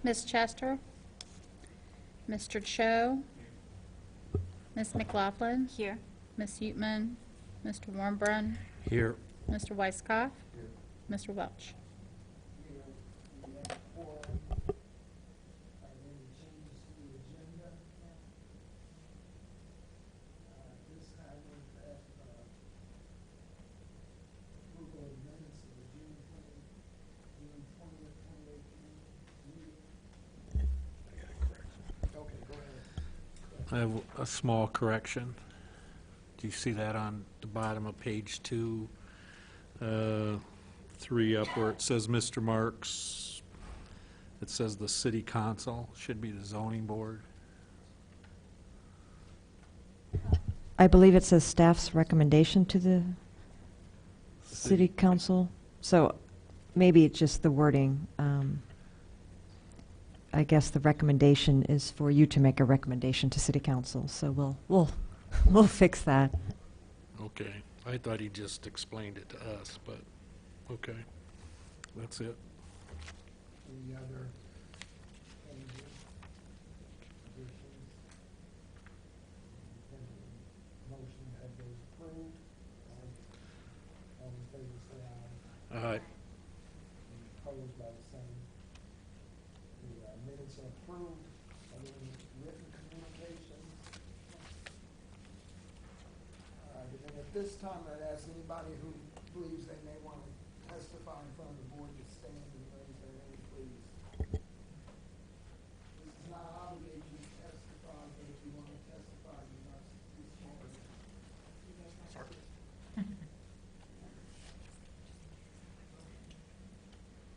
Ms. Chester, Mr. Cho, Ms. McLaughlin, Here. Ms. Utman, Mr. Warmbrun, Here. Mr. Weisskopf, Mr. Welch. I have a small correction. Do you see that on the bottom of page 2, 3 up where it says Mr. Marks? It says the city council, should be the zoning board. I believe it says staff's recommendation to the city council. So maybe it's just the wording. I guess the recommendation is for you to make a recommendation to city council. So we'll fix that. Okay, I thought he just explained it to us, but, okay, that's it. Any other changes, additions? Motion to have those approved. All in favor, say aye. All right, Any opposed by the same. The minutes are approved. Are there any written communications? All right, and at this time, I'd ask anybody who believes they may want to testify in front of the board to stand and raise their hand, please. This does not obligate you to testify, but if you want to testify, you must be sworn.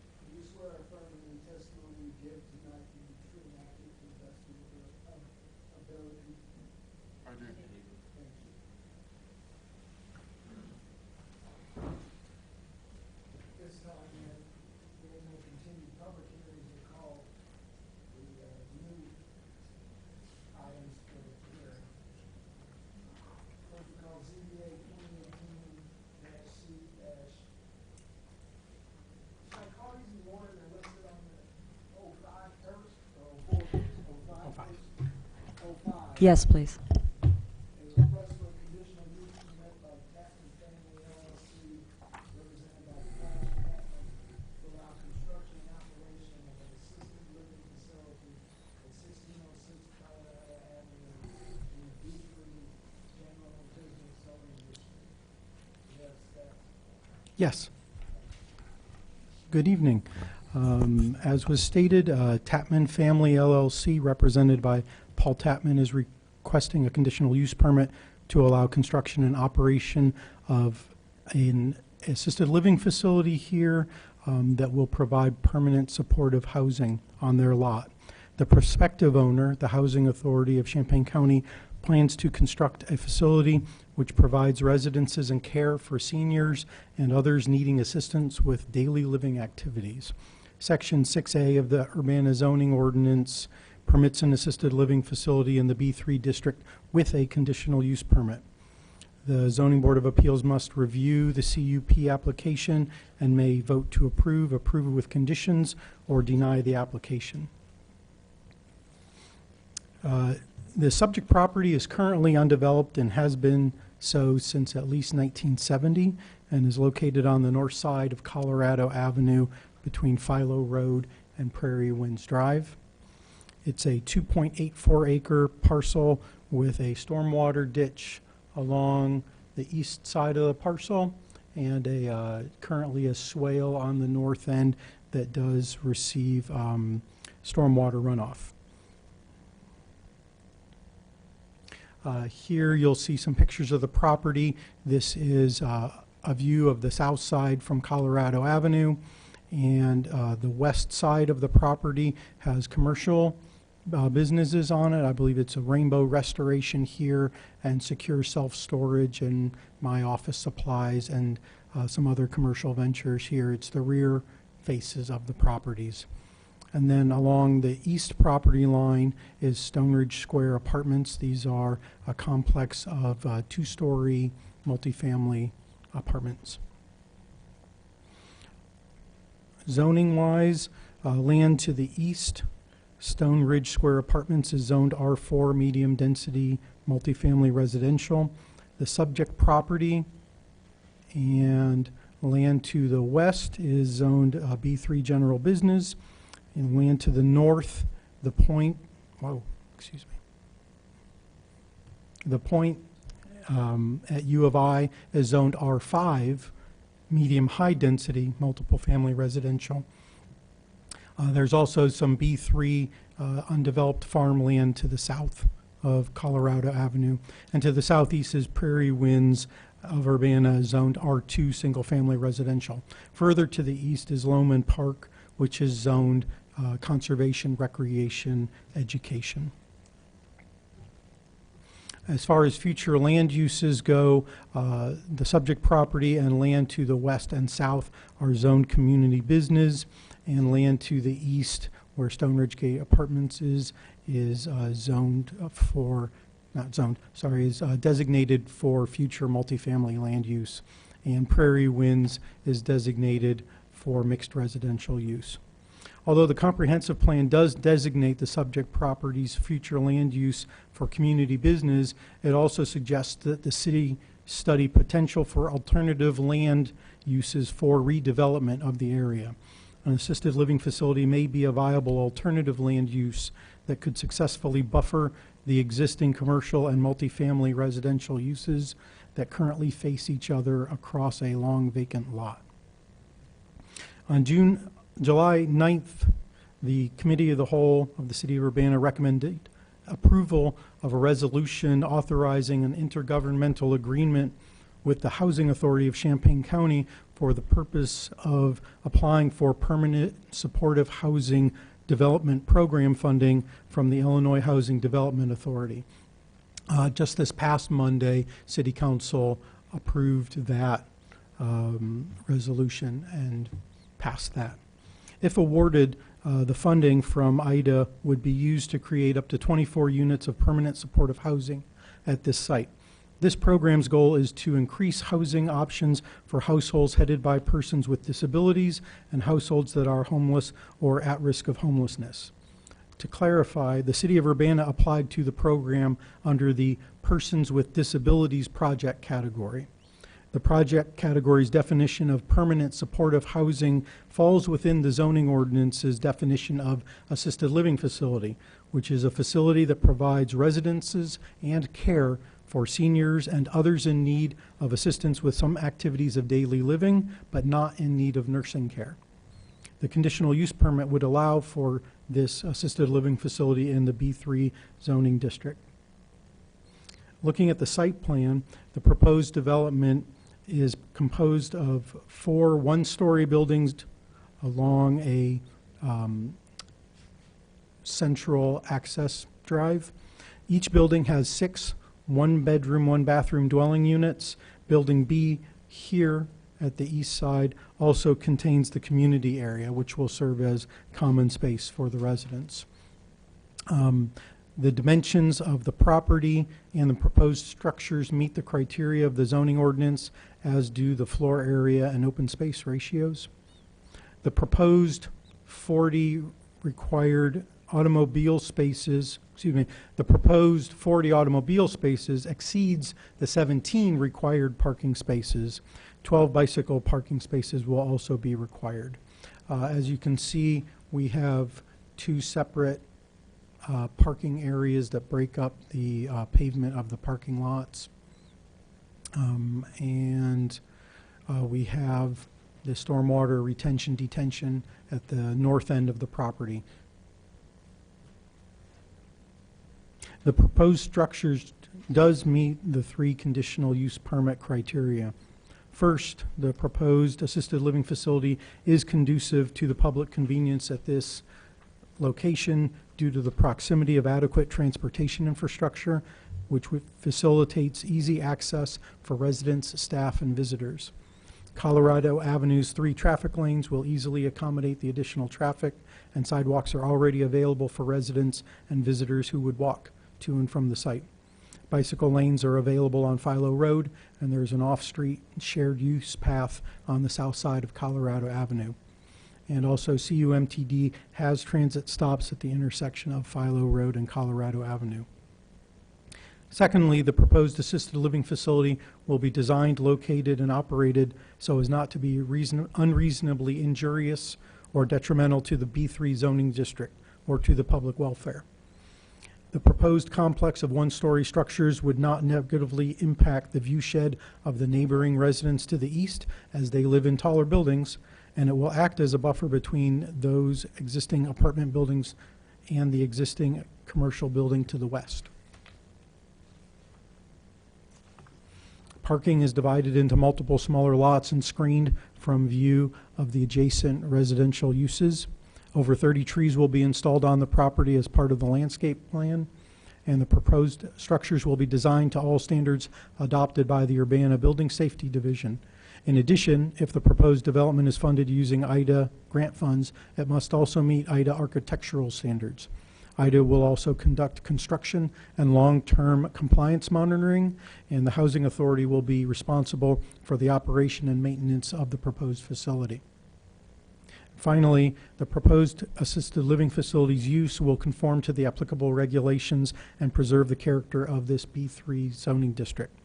Do you swear affirm the testimony you give tonight to be true and accurate to the best of your ability? I do. Thank you. This time, there are no continued public hearings or call the new items for the hearing. First, we call ZBA 2018-C- should I call these in order they're listed on the 05 first, or 04, 05 first? 05. Yes, please. A request for a conditional use permit by Tapman Family LLC, represented by Clarence Tapman, to allow construction and operation of an assisted living facility at 1606 Colorado Avenue in the B3 General Business Zoning District. Yes, that's. Yes. Good evening. As was stated, Tapman Family LLC, represented by Paul Tapman, is requesting a conditional use permit to allow construction and operation of an assisted living facility here that will provide permanent supportive housing on their lot. The prospective owner, the Housing Authority of Champaign County, plans to construct a facility which provides residences and care for seniors and others needing assistance with daily living activities. Section 6A of the Urbana zoning ordinance permits an assisted living facility in the B3 district with a conditional use permit. The Zoning Board of Appeals must review the CUP application and may vote to approve with conditions, or deny the application. The subject property is currently undeveloped and has been so since at least 1970, and is located on the north side of Colorado Avenue between Philo Road and Prairie Winds Drive. It's a 2.84 acre parcel with a stormwater ditch along the east side of the parcel, and currently a swale on the north end that does receive stormwater runoff. Here you'll see some pictures of the property. This is a view of the south side from Colorado Avenue, and the west side of the property has commercial businesses on it. I believe it's a Rainbow Restoration here, and Secure Self-Storage, and My Office Supplies, and some other commercial ventures here. It's the rear faces of the properties. And then along the east property line is Stone Ridge Square Apartments. These are a complex of two-story multifamily apartments. Zoning-wise, land to the east Stone Ridge Square Apartments is zoned R4 medium density multifamily residential. The subject property and land to the west is zoned B3 general business, and land to the north, the point, the point at U of I is zoned R5 medium high density multiple family residential. There's also some B3 undeveloped farmland to the south of Colorado Avenue. And to the southeast is Prairie Winds of Urbana, zoned R2 single-family residential. Further to the east is Loman Park, which is zoned conservation, recreation, education. As far as future land uses go, the subject property and land to the west and south are zoned community business, and land to the east, where Stone Ridge Gate Apartments is zoned for, not zoned, sorry, is designated for future multifamily land use. And Prairie Winds is designated for mixed residential use. Although the comprehensive plan does designate the subject property's future land use for community business, it also suggests that the city study potential for alternative land uses for redevelopment of the area. An assisted living facility may be a viable alternative land use that could successfully buffer the existing commercial and multifamily residential uses that currently face each other across a long vacant lot. On July 9th, the Committee of the Whole of the City of Urbana recommended approval of a resolution authorizing an intergovernmental agreement with the Housing Authority of Champaign County for the purpose of applying for permanent supportive housing development program funding from the Illinois Housing Development Authority. Just this past Monday, City Council approved that resolution and passed that. If awarded, the funding from IDA would be used to create up to 24 units of permanent supportive housing at this site. This program's goal is to increase housing options for households headed by persons with disabilities and households that are homeless or at risk of homelessness. To clarify, the City of Urbana applied to the program under the Persons with Disabilities Project category. The project category's definition of permanent supportive housing falls within the zoning ordinance's definition of assisted living facility, which is a facility that provides residences and care for seniors and others in need of assistance with some activities of daily living, but not in need of nursing care. The conditional use permit would allow for this assisted living facility in the B3 zoning district. Looking at the site plan, the proposed development is composed of 4 one-story buildings along a central access drive. Each building has 6 one-bedroom, one-bathroom dwelling units. Building B here at the east side also contains the community area, which will serve as common space for the residents. The dimensions of the property and the proposed structures meet the criteria of the zoning ordinance, as do the floor area and open space ratios. The proposed 40 required automobile spaces, the proposed 40 automobile spaces exceeds the 17 required parking spaces. 12 bicycle parking spaces will also be required. As you can see, we have 2 separate parking areas that break up the pavement of the parking lots. We have the stormwater retention detention at the north end of the property. The proposed structures does meet the 3 conditional use permit criteria. First, the proposed assisted living facility is conducive to the public convenience at this location due to the proximity of adequate transportation infrastructure, which facilitates easy access for residents, staff, and visitors. Colorado Avenue's 3 traffic lanes will easily accommodate the additional traffic, and sidewalks are already available for residents and visitors who would walk to and from the site. Bicycle lanes are available on Philo Road, and there's an off-street shared use path on the south side of Colorado Avenue. And also CUMTD has transit stops at the intersection of Philo Road and Colorado Avenue. Secondly, the proposed assisted living facility will be designed, located, and operated so as not to be unreasonably injurious or detrimental to the B3 zoning district or to the public welfare. The proposed complex of one-story structures would not negatively impact the view shed of the neighboring residents to the east as they live in taller buildings, and it will act as a buffer between those existing apartment buildings and the existing commercial building to the west. Parking is divided into multiple smaller lots and screened from view of the adjacent residential uses. Over 30 trees will be installed on the property as part of the landscape plan, and the proposed structures will be designed to all standards adopted by the Urbana Building Safety Division. In addition, if the proposed development is funded using IDA grant funds, it must also meet IDA architectural standards. IDA will also conduct construction and long-term compliance monitoring, and the Housing Authority will be responsible for the operation and maintenance of the proposed facility. Finally, the proposed assisted living facility's use will conform to the applicable regulations and preserve the character of this B3 zoning district.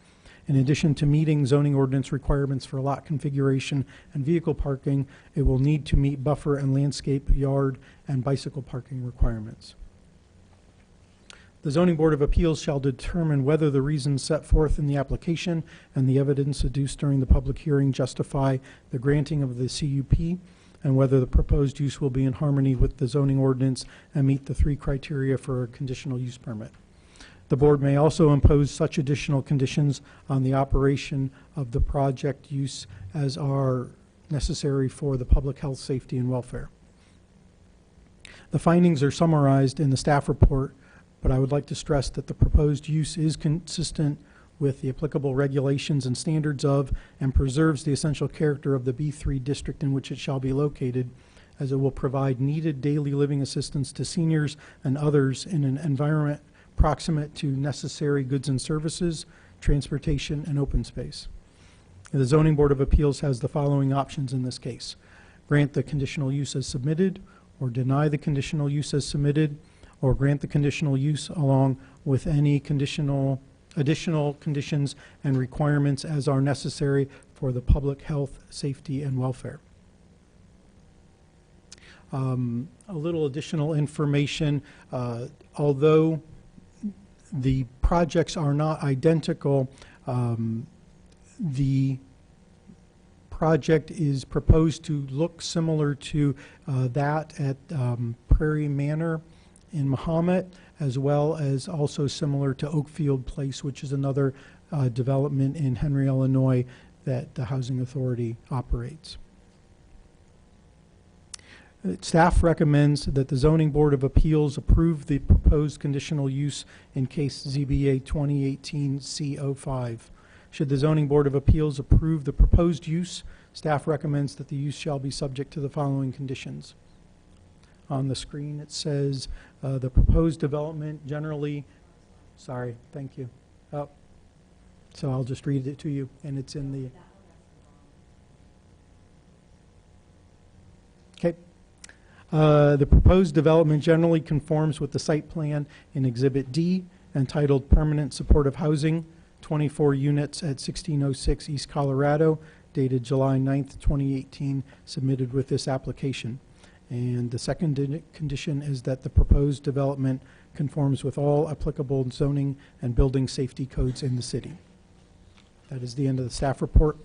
In addition to meeting zoning ordinance requirements for lot configuration and vehicle parking, it will need to meet buffer and landscape, yard, and bicycle parking requirements. The Zoning Board of Appeals shall determine whether the reasons set forth in the application and the evidence adduced during the public hearing justify the granting of the CUP, and whether the proposed use will be in harmony with the zoning ordinance and meet the 3 criteria for a conditional use permit. The board may also impose such additional conditions on the operation of the project use as are necessary for the public health, safety, and welfare. The findings are summarized in the staff report, but I would like to stress that the proposed use is consistent with the applicable regulations and standards of, and preserves the essential character of the B3 district in which it shall be located, as it will provide needed daily living assistance to seniors and others in an environment proximate to necessary goods and services, transportation, and open space. The Zoning Board of Appeals has the following options in this case: grant the conditional use as submitted, or deny the conditional use as submitted, or grant the conditional use along with any additional conditions and requirements as are necessary for the public health, safety, and welfare. A little additional information. Although the projects are not identical, the project is proposed to look similar to that at Prairie Manor in Mahomet, as well as also similar to Oakfield Place, which is another development in Henry, Illinois, that the Housing Authority operates. Staff recommends that the Zoning Board of Appeals approve the proposed conditional use in case ZBA 2018-C05. Should the Zoning Board of Appeals approve the proposed use, staff recommends that the use shall be subject to the following conditions. On the screen it says the proposed development generally, sorry, thank you. Oh, so I'll just read it to you, and it's in the, okay. The proposed development generally conforms with the site plan in Exhibit D, entitled Permanent Supportive Housing, 24 units at 1606 East Colorado, dated July 9th, 2018, submitted with this application. And the second condition is that the proposed development conforms with all applicable zoning and building safety codes in the city. That is the end of the staff report.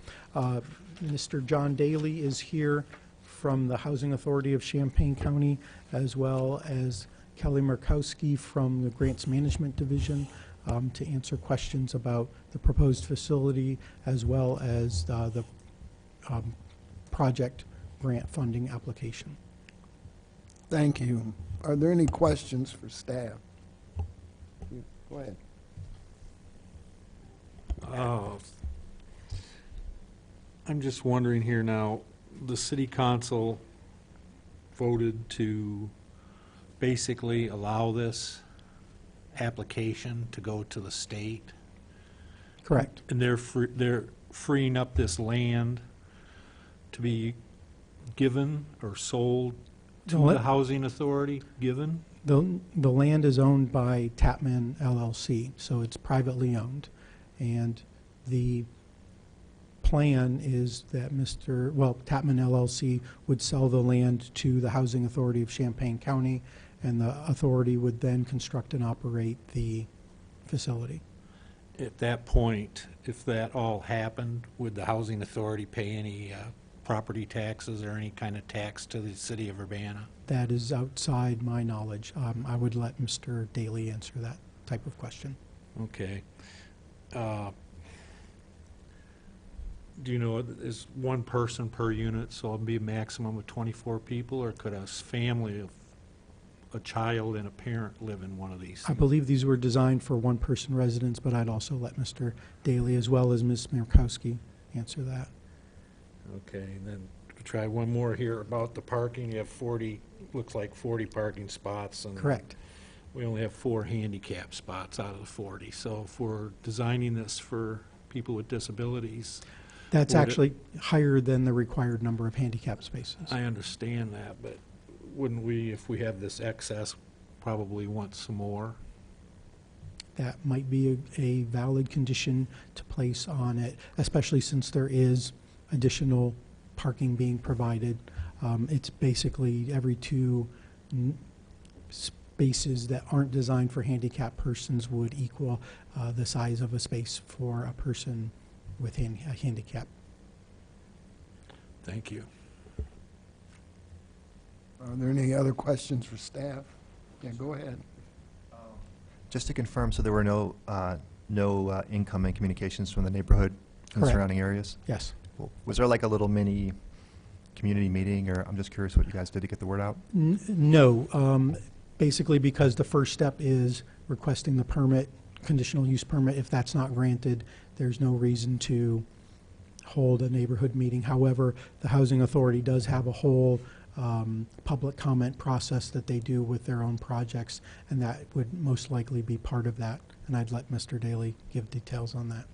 Mr. John Daly is here from the Housing Authority of Champaign County, as well as Kelly Murkowski from the Grants Management Division, to answer questions about the proposed facility, as well as the project grant funding application. Thank you. Are there any questions for staff? Go ahead. I'm just wondering here now, the city council voted to basically allow this application to go to the state, Correct. and they're freeing up this land to be given or sold to The la- the Housing Authority? Given? The land is owned by Tapman LLC, so it's privately owned. And the plan is that Tapman LLC would sell the land to the Housing Authority of Champaign County, and the authority would then construct and operate the facility. At that point, if that all happened, would the Housing Authority pay any property taxes or any kind of tax to the city of Urbana? That is outside my knowledge. I would let Mr. Daly answer that type of question. Okay. Do you know, is one person per unit, so it'll be a maximum of 24 people, or could a family of a child and a parent live in one of these? I believe these were designed for one-person residence, but I'd also let Mr. Daly as well as Ms. Markowski answer that. Okay, and then we'll try one more here about the parking. You have 40, looks like 40 parking spots. And Correct. we only have 4 handicap spots out of the 40. So if we're designing this for people with disabilities, That's Would it- actually higher than the required number of handicap spaces. I understand that, but wouldn't we, if we have this excess, probably want some more? That might be a valid condition to place on it, especially since there is additional parking being provided. It's basically every 2 spaces that aren't designed for handicapped persons would equal the size of a space for a person with a handicap. Thank you. Are there any other questions for staff? Yeah, go ahead. Just to confirm, so there were no incoming communications from the neighborhood and the Correct. surrounding areas? Yes. Was there like a little mini community meeting, or I'm just curious what you guys did to get the word out? No. Basically, because the first step is requesting the permit, conditional use permit. If that's not granted, there's no reason to hold a neighborhood meeting. However, the Housing Authority does have a whole public comment process that they do with their own projects, and that would most likely be part of that. And I'd let Mr. Daly give details on that.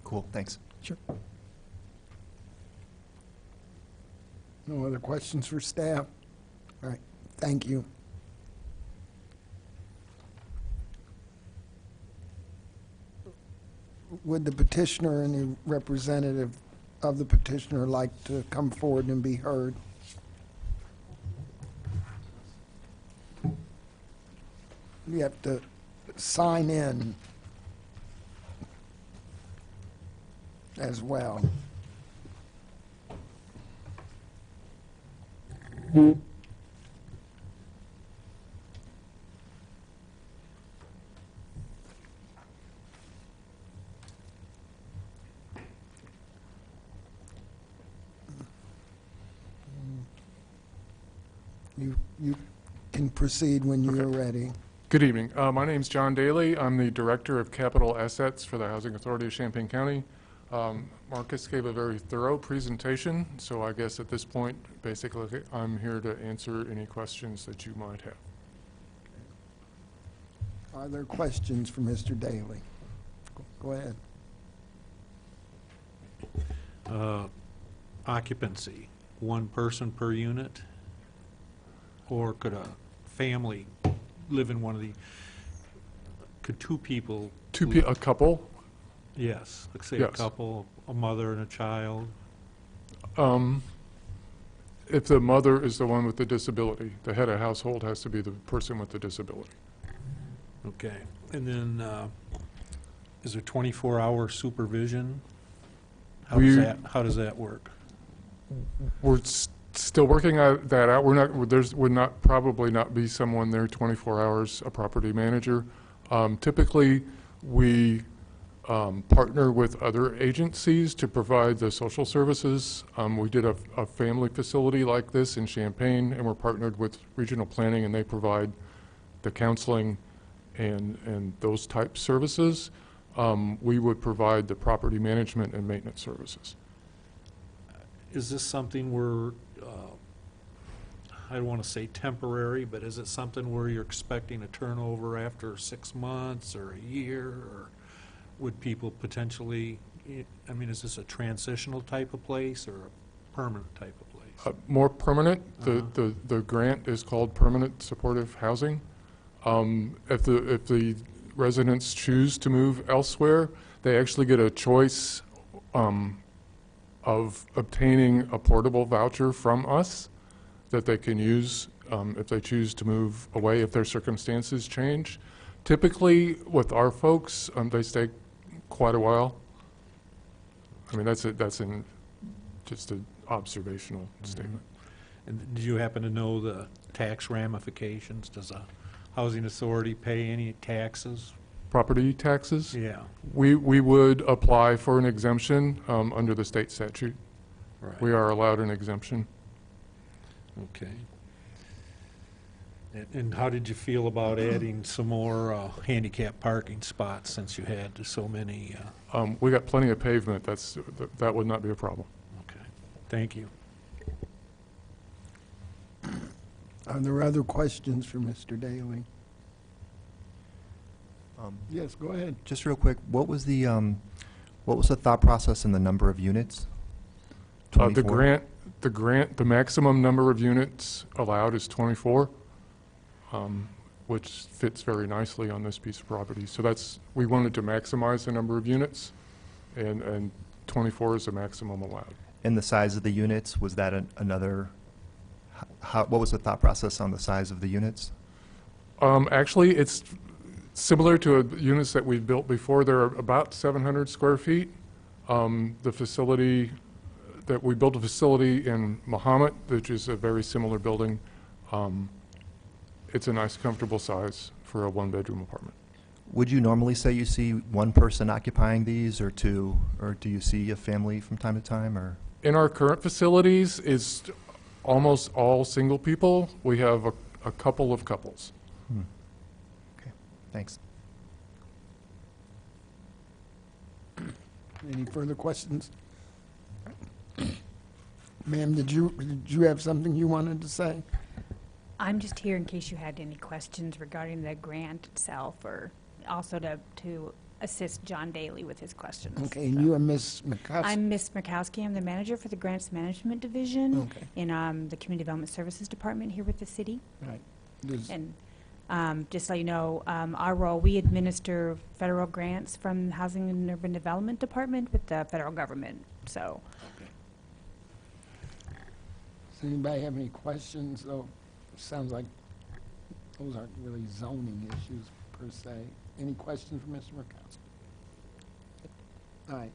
Cool, thanks. Sure. No other questions for staff? All right, thank you. Would the petitioner or any representative of the petitioner like to come forward and be heard? You have to sign in as well. You can proceed when you're ready. Good evening. My name's John Daly. I'm the Director of Capital Assets for the Housing Authority of Champaign County. Marcus gave a very thorough presentation, so I guess at this point, basically, I'm here to answer any questions that you might have. Are there questions for Mr. Daly? Go ahead. Occupancy, one person per unit? Or could a family live in one of the, could 2 people? A couple. Yes, let's say a Yes. couple, a mother and a child. If the mother is the one with the disability, the head of household has to be the person with the disability. Okay, and then, is there 24-hour supervision? How does that work? We're still working that out. Would not probably not be someone there 24 hours, a property manager. Typically, we partner with other agencies to provide the social services. We did a family facility like this in Champaign, and we're partnered with regional planning, and they provide the counseling and those type services. We would provide the property management and maintenance services. Is this something where, I don't want to say temporary, but is it something where you're expecting a turnover after 6 months or a year? Or would people potentially, I mean, is this a transitional type of place or a permanent type of place? More permanent. The grant is called Permanent Supportive Housing. If the residents choose to move elsewhere, they actually get a choice of obtaining a portable voucher from us that they can use if they choose to move away, if their circumstances change. Typically, with our folks, they stay quite a while. I mean, that's just an observational statement. And do you happen to know the tax ramifications? Does a housing authority pay any taxes? Property taxes? Yeah. We would apply for an exemption under the state statute. Right. We are allowed an exemption. Okay. And how did you feel about adding some more handicap parking spots since you had so many? We got plenty of pavement. That would not be a problem. Okay. Thank you. Are there other questions for Mr. Daly? Yes, go ahead. Just real quick, what was the thought process in the number of units? The 24? the maximum number of units allowed is 24, which fits very nicely on this piece of property. So we wanted to maximize the number of units, and 24 is the maximum allowed. And the size of the units, was that another, what was the thought process on the size of the units? Actually, it's similar to units that we've built before. They're about 700 square feet. The facility, we built a facility in Mahomet, which is a very similar building. It's a nice, comfortable size for a one-bedroom apartment. Would you normally say you see one person occupying these, or two, or do you see a family from time to time, or? In our current facilities, it's almost all single people. We have a couple of couples. Okay, thanks. Any further questions? Ma'am, did you have something you wanted to say? I'm just here in case you had any questions regarding the grant itself, or also to assist John Daly with his questions. Okay, and you are Ms. McCusker? I'm Ms. Murkowski. I'm the manager for the Grants Management Division Okay. in the Community Development Services Department here with the city. Right. Does- And just so you know, our role, we administer federal grants from the Housing and Urban Development Department with the federal government. So Does anybody have any questions? Oh, sounds like those aren't really zoning issues per se. Any questions for Mr. Murkowski? All right,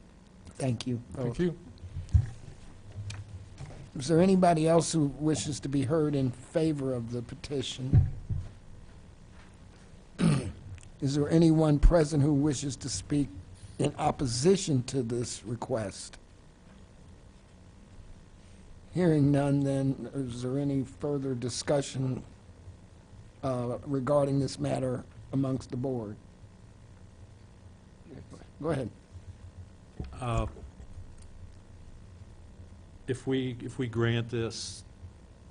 thank you. Thank you. Is there anybody else who wishes to be heard in favor of the petition? Is there anyone present who wishes to speak in opposition to this request? Hearing none, then, is there any further discussion regarding this matter amongst the board? Go ahead. If we grant this,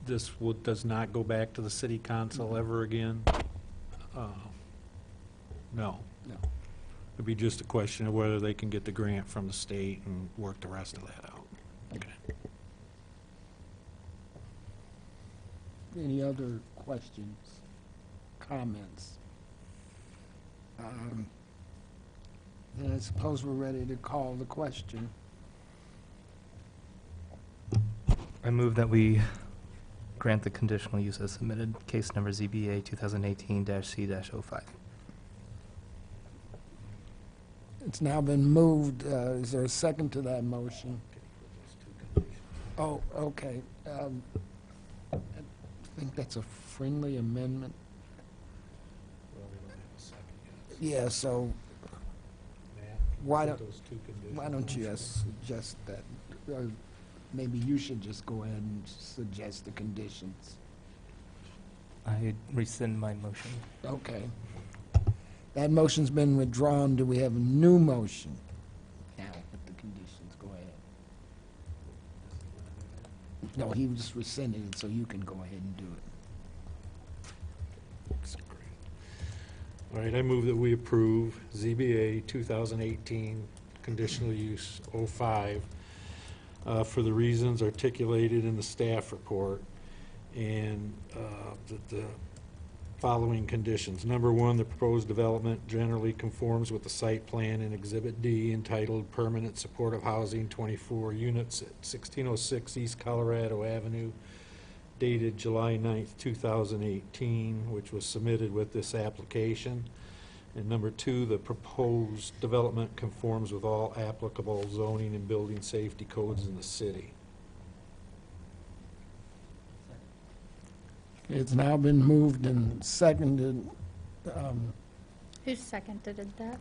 does not go back to the city council ever again? No. No. It'd be just a question of whether they can get the grant from the state and work the rest of that out. Okay. Any other questions, comments? Then I suppose we're ready to call the question. I move that we grant the conditional use as submitted, case number ZBA 2018-C-05. It's now been moved. Is there a second to that motion? Oh, okay. I think that's a friendly amendment. Yeah, so why don't you suggest that? Maybe you should just go ahead and suggest the conditions. I rescind my motion. Okay. That motion's been withdrawn. Do we have a new motion? Now, with the conditions, go ahead. No, he just rescinded it, so you can go ahead and do it. That's great. All right, I move that we approve ZBA 2018 conditional use 05 for the reasons articulated in the staff report, and the following conditions. Number one, the proposed development generally conforms with the site plan in Exhibit D entitled Permanent Supportive Housing, 24 units at 1606 East Colorado Avenue, dated July 9th, 2018, which was submitted with this application. And number two, the proposed development conforms with all applicable zoning and building safety codes in the city. It's now been moved and seconded. Who seconded that?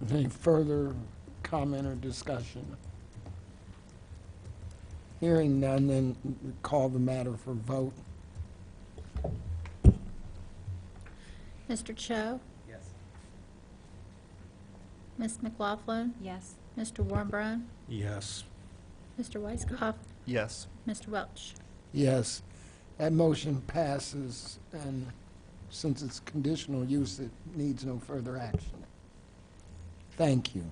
Any further comment or discussion? Hearing none, then we call the matter for vote. Mr. Cho? Yes. Ms. McLaughlin? Yes. Mr. Warmbrun? Yes. Mr. Weisskopf? Yes. Mr. Welch? Yes, that motion passes, and since it's conditional use, it needs no further action. Thank you.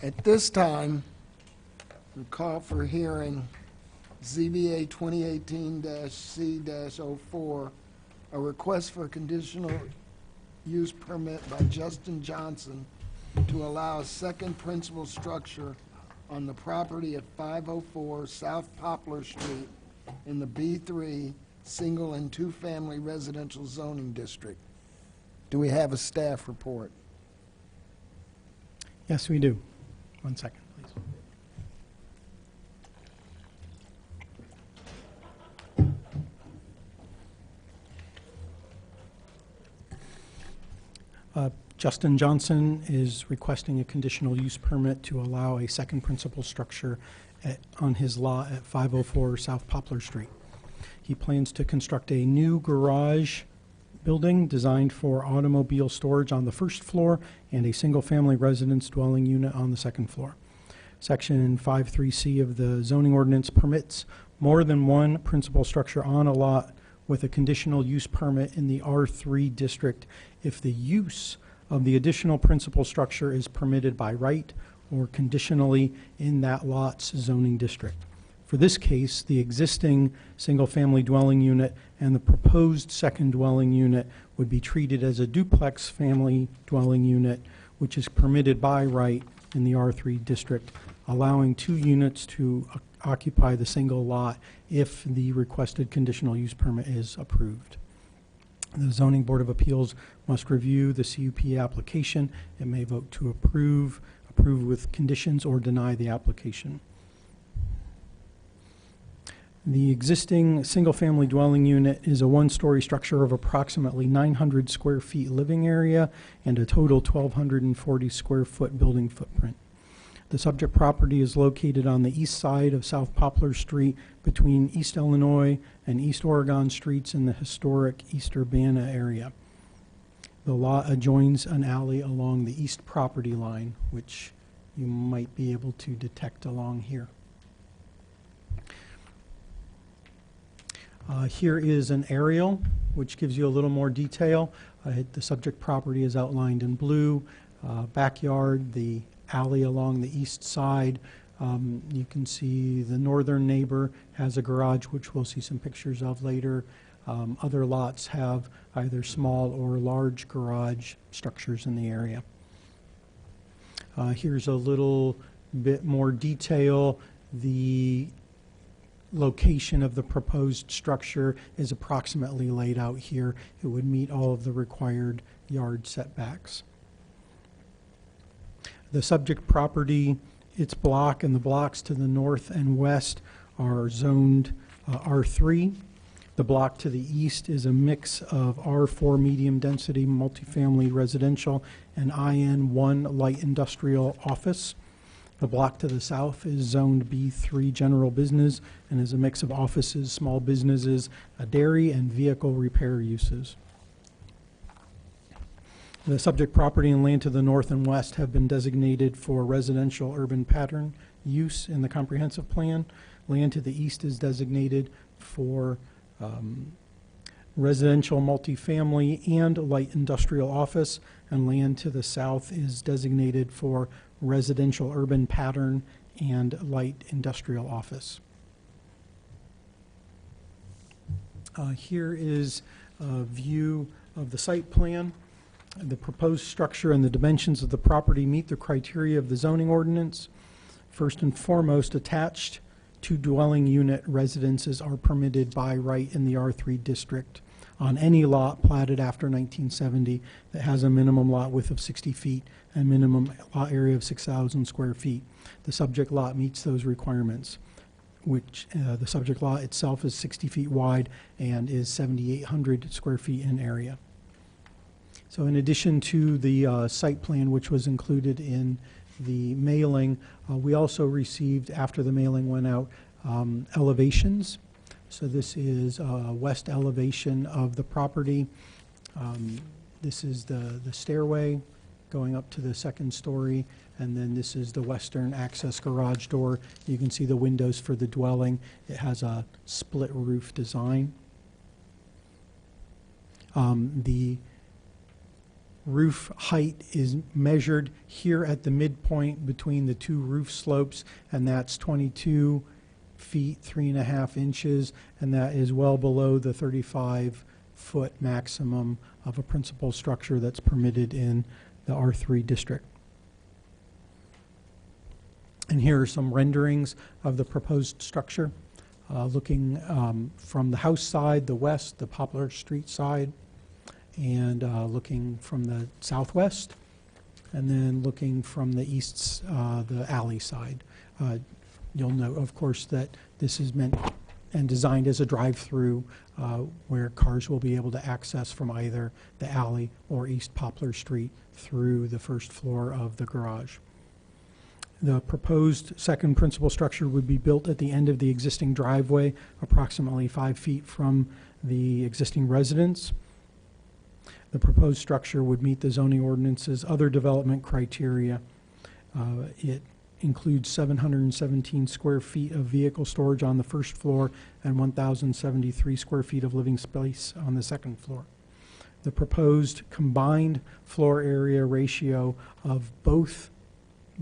At this time, we call for hearing ZBA 2018-C-04, a request for conditional use permit by Justin Johnson to allow a second principal structure on the property at 504 South Poplar Street in the B3 Single and Two-Family Residential Zoning District. Do we have a staff report? Yes, we do. 1 second, please. Justin Johnson is requesting a conditional use permit to allow a second principal structure on his lot at 504 South Poplar Street. He plans to construct a new garage building designed for automobile storage on the first floor and a single-family residence dwelling unit on the second floor. Section 53C of the zoning ordinance permits more than one principal structure on a lot with a conditional use permit in the R3 district if the use of the additional principal structure is permitted by right or conditionally in that lot's zoning district. For this case, the existing single-family dwelling unit and the proposed second dwelling unit would be treated as a duplex family dwelling unit, which is permitted by right in the R3 district, allowing 2 units to occupy the single lot if the requested conditional use permit is approved. The Zoning Board of Appeals must review the CUP application. It may vote to approve with conditions, or deny the application. The existing single-family dwelling unit is a 1-story structure of approximately 900 square feet living area and a total 1,240 square foot building footprint. The subject property is located on the east side of South Poplar Street between East Illinois and East Oregon Streets in the historic East Urbana area. The lot adjoins an alley along the east property line, which you might be able to detect along here. Here is an aerial, which gives you a little more detail. The subject property is outlined in blue. Backyard, the alley along the east side. You can see the northern neighbor has a garage, which we'll see some pictures of later. Other lots have either small or large garage structures in the area. Here's a little bit more detail. The location of the proposed structure is approximately laid out here. It would meet all of the required yard setbacks. The subject property, its block, and the blocks to the north and west are zoned R3. The block to the east is a mix of R4 medium-density multifamily residential and IN1 light industrial office. The block to the south is zoned B3 general business and is a mix of offices, small businesses, a dairy, and vehicle repair uses. The subject property and land to the north and west have been designated for residential urban pattern use in the comprehensive plan. Land to the east is designated for residential multifamily and light industrial office, and land to the south is designated for residential urban pattern and light industrial office. Here is a view of the site plan. The proposed structure and the dimensions of the property meet the criteria of the zoning ordinance. First and foremost, attached to dwelling unit residences are permitted by right in the R3 district on any lot platted after 1970 that has a minimum lot width of 60 feet and minimum lot area of 6,000 square feet. The subject lot meets those requirements, which the subject lot itself is 60 feet wide and is 7,800 square feet in area. So in addition to the site plan, which was included in the mailing, we also received, after the mailing went out, elevations. So this is west elevation of the property. This is the stairway going up to the second story, and then this is the western access garage door. You can see the windows for the dwelling. It has a split roof design. The roof height is measured here at the midpoint between the two roof slopes, and that's 22 feet 3.5 inches, and that is well below the 35-foot maximum of a principal structure that's permitted in the R3 district. And here are some renderings of the proposed structure, looking from the house side, the west, the Poplar Street side, and looking from the southwest, and then looking from the east, the alley side. You'll note, of course, that this is meant and designed as a drive-through where cars will be able to access from either the alley or East Poplar Street through the first floor of the garage. The proposed second principal structure would be built at the end of the existing driveway, approximately 5 feet from the existing residence. The proposed structure would meet the zoning ordinance's other development criteria. It includes 717 square feet of vehicle storage on the first floor and 1,073 square feet of living space on the second floor. The proposed combined floor area ratio of both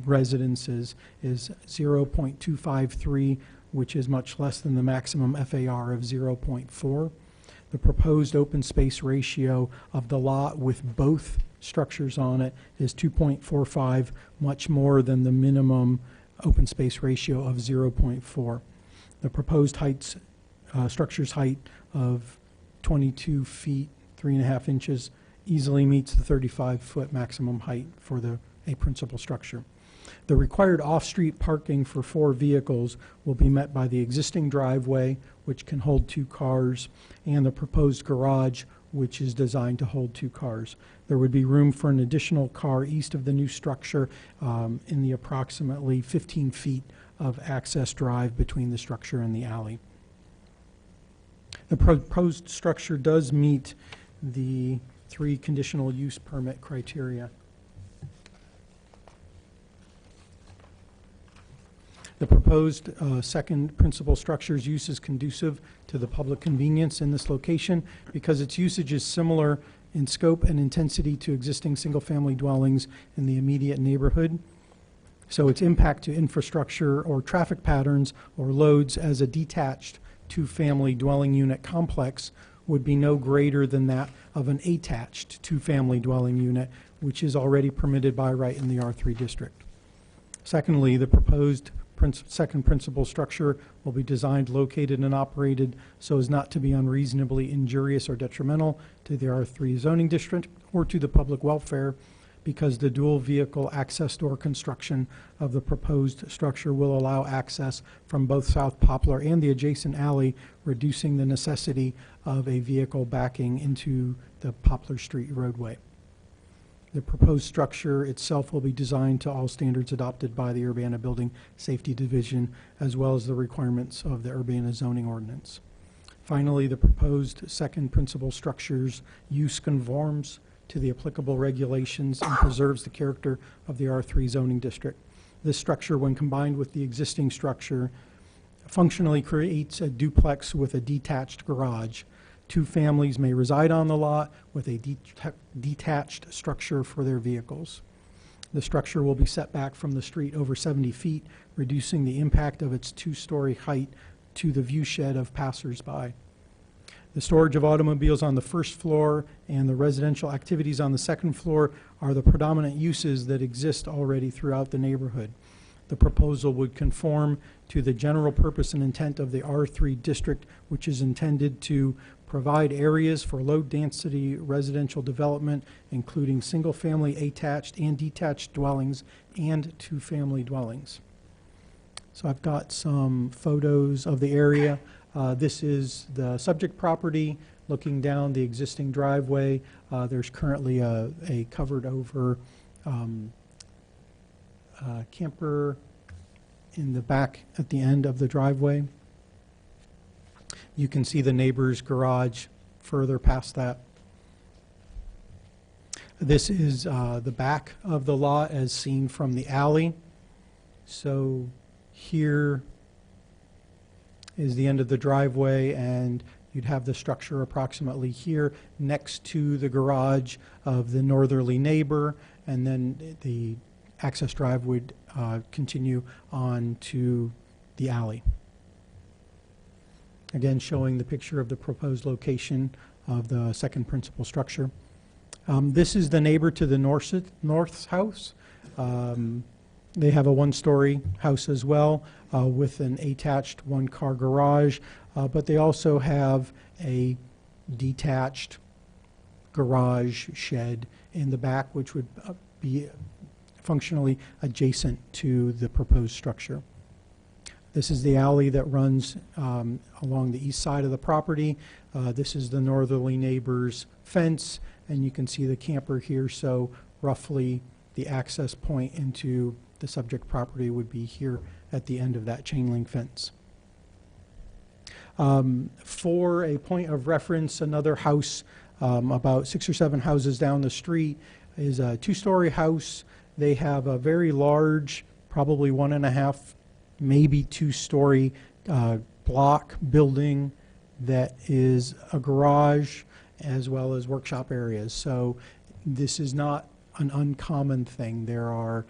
residences is 0.253, which is much less than the maximum FAR of 0.4. The proposed open space ratio of the lot with both structures on it is 2.45, much more than the minimum open space ratio of 0.4. The proposed structure's height of 22 feet 3.5 inches easily meets the 35-foot maximum height for a principal structure. The required off-street parking for 4 vehicles will be met by the existing driveway, which can hold 2 cars, and the proposed garage, which is designed to hold 2 cars. There would be room for an additional car east of the new structure in the approximately 15 feet of access drive between the structure and the alley. The proposed structure does meet the 3 conditional use permit criteria. The proposed second principal structure's use is conducive to the public convenience in this location because its usage is similar in scope and intensity to existing single-family dwellings in the immediate neighborhood. So its impact to infrastructure or traffic patterns or loads as a detached 2-family dwelling unit complex would be no greater than that of an attached 2-family dwelling unit, which is already permitted by right in the R3 district. Secondly, the proposed second principal structure will be designed, located, and operated so as not to be unreasonably injurious or detrimental to the R3 zoning district or to the public welfare, because the dual vehicle access door construction of the proposed structure will allow access from both South Poplar and the adjacent alley, reducing the necessity of a vehicle backing into the Poplar Street roadway. The proposed structure itself will be designed to all standards adopted by the Urbana Building Safety Division, as well as the requirements of the Urbana zoning ordinance. Finally, the proposed second principal structure's use conforms to the applicable regulations and preserves the character of the R3 zoning district. This structure, when combined with the existing structure, functionally creates a duplex with a detached garage 2 families may reside on the lot with a detached structure for their vehicles. The structure will be set back from the street over 70 feet, reducing the impact of its 2-story height to the view shed of passersby. The storage of automobiles on the first floor and the residential activities on the second floor are the predominant uses that exist already throughout the neighborhood. The proposal would conform to the general purpose and intent of the R3 district, which is intended to provide areas for low-density residential development, including single-family attached and detached dwellings and 2-family dwellings. So I've got some photos of the area. This is the subject property looking down the existing driveway. There's currently a covered-over camper in the back at the end of the driveway. You can see the neighbor's garage further past that. This is the back of the lot as seen from the alley. So here is the end of the driveway, and you'd have the structure approximately here next to the garage of the northerly neighbor, and then the access drive would continue on to the alley. Again, showing the picture of the proposed location of the second principal structure. This is the neighbor to the north's house. They have a 1-story house as well with an attached 1-car garage, but they also have a detached garage shed in the back, which would be functionally adjacent to the proposed structure. This is the alley that runs along the east side of the property. This is the northerly neighbor's fence, and you can see the camper here, so roughly the access point into the subject property would be here at the end of that chain link fence. For a point of reference, another house about 6 or 7 houses down the street is a 2-story house. They have a very large, probably 1.5, maybe 2-story block building that is a garage as well as workshop areas. So this is not an uncommon thing. There are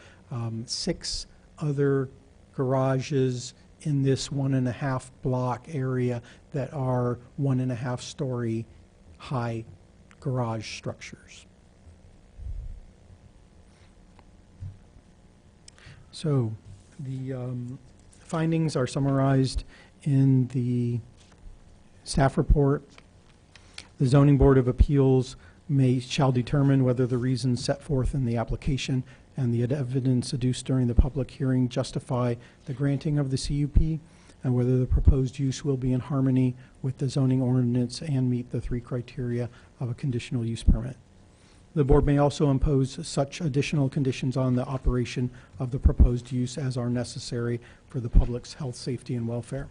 6 other garages in this 1.5 block area that are 1.5-story high garage structures. So the findings are summarized in the staff report. The Zoning Board of Appeals shall determine whether the reasons set forth in the application and the evidence adduced during the public hearing justify the granting of the CUP, and whether the proposed use will be in harmony with the zoning ordinance and meet the 3 criteria of a conditional use permit. The board may also impose such additional conditions on the operation of the proposed use as are necessary for the public's health, safety, and welfare.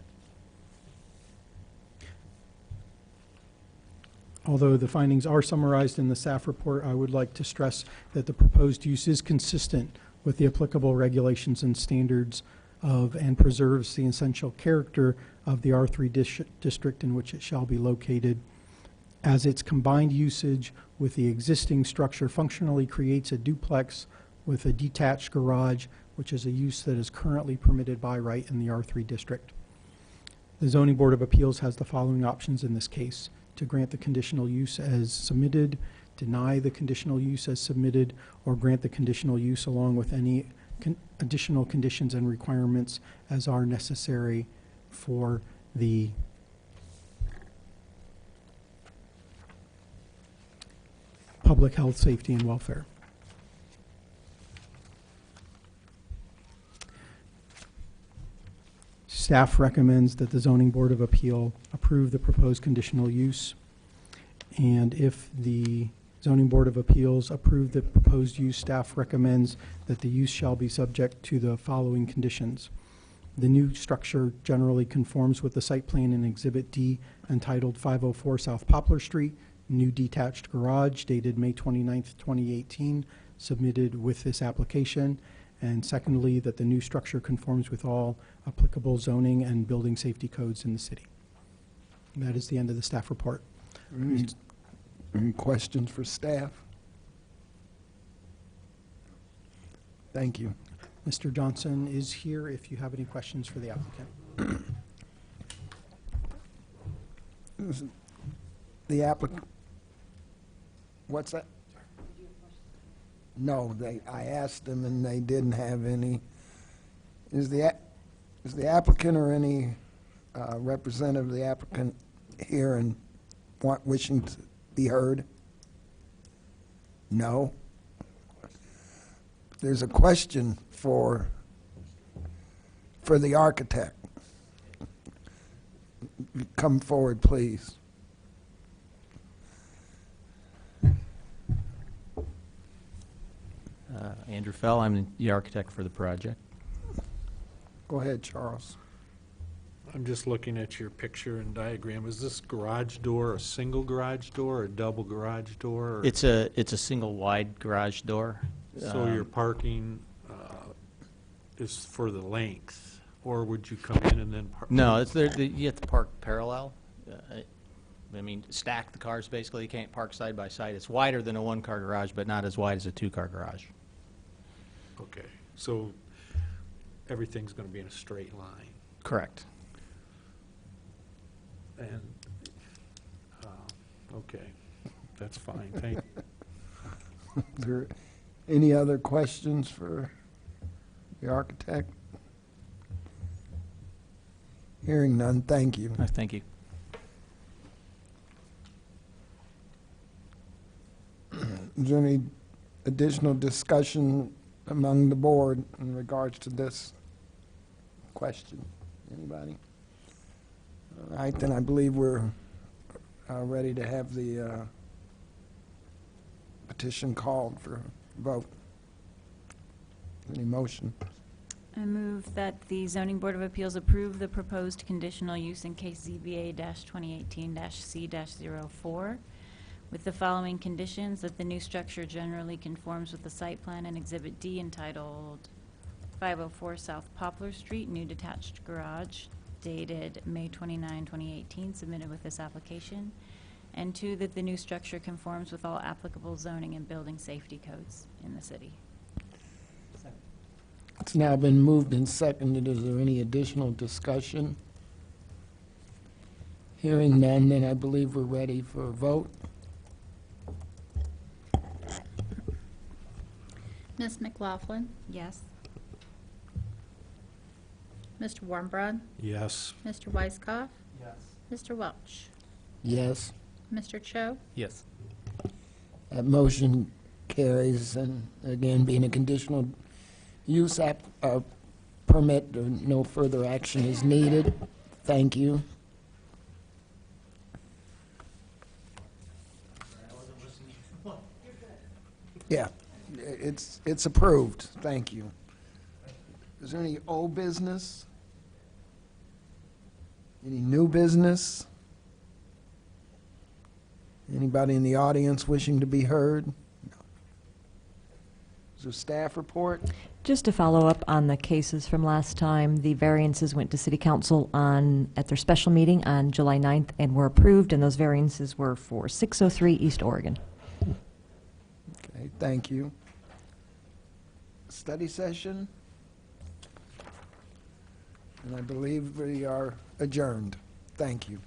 Although the findings are summarized in the staff report, I would like to stress that the proposed use is consistent with the applicable regulations and standards of and preserves the essential character of the R3 district in which it shall be located, as its combined usage with the existing structure functionally creates a duplex with a detached garage, which is a use that is currently permitted by right in the R3 district. The Zoning Board of Appeals has the following options in this case: to grant the conditional use as submitted, deny the conditional use as submitted, or grant the conditional use along with any additional conditions and requirements as are necessary for the public health, safety, and welfare. Staff recommends that the Zoning Board of Appeal approve the proposed conditional use. And if the Zoning Board of Appeals approve the proposed use, staff recommends that the use shall be subject to the following conditions. The new structure generally conforms with the site plan in Exhibit D entitled 504 South Poplar Street, new detached garage dated May 29th, 2018, submitted with this application. And secondly, that the new structure conforms with all applicable zoning and building safety codes in the city. And that is the end of the staff report. Any questions for staff? Thank you. Mr. Johnson is here if you have any questions for the applicant. The applicant, what's that? No, I asked them and they didn't have any. Is the applicant or any representative of the applicant here and wishing to be heard? No? There's a question for the architect. Come forward, please. Andrew Fell, I'm the architect for the project. Go ahead, Charles. I'm just looking at your picture and diagram. Is this garage door a single garage door or a double garage door? or- It's a single wide garage door. So your parking is for the length, or would you come in and then park? No, it's there, you have to park parallel. I mean, stack the cars basically. You can't park side by side. It's wider than a one-car garage, but not as wide as a two-car garage. Okay, so everything's going to be in a straight line. Correct. And, okay, that's fine, thank you. Is there any other questions for the architect? Hearing none, thank you. Thank you. Is there any additional discussion among the board in regards to this question? Anybody? All right, then I believe we're ready to have the petition called for vote. Any motion? I move that the Zoning Board of Appeals approve the proposed conditional use in case ZBA-2018-C-04 with the following conditions: that the new structure generally conforms with the site plan and Exhibit D entitled 504 South Poplar Street, new detached garage, dated May 29, 2018, submitted with this application. And 2, that the new structure conforms with all applicable zoning and building safety codes in the city. It's now been moved and seconded. Is there any additional discussion? Hearing none, then I believe we're ready for a vote. Ms. McLaughlin, Yes. Mr. Warmbrad, Yes, Mr. Weiskopf, Yes. Mr. Welch, Yes, Mr. Cho, Yes. that motion carries, and again, being a conditional use permit, no further action is needed. Thank you. Yeah, it's approved. Thank you. Is there any old business? Any new business? Anybody in the audience wishing to be heard? No. Is there a staff report? Just to follow up on the cases from last time, the variances went to City Council at their special meeting on July 9th and were approved, and those variances were for 603 East Oregon. Okay, thank you. Study session? And I believe we are adjourned. Thank you.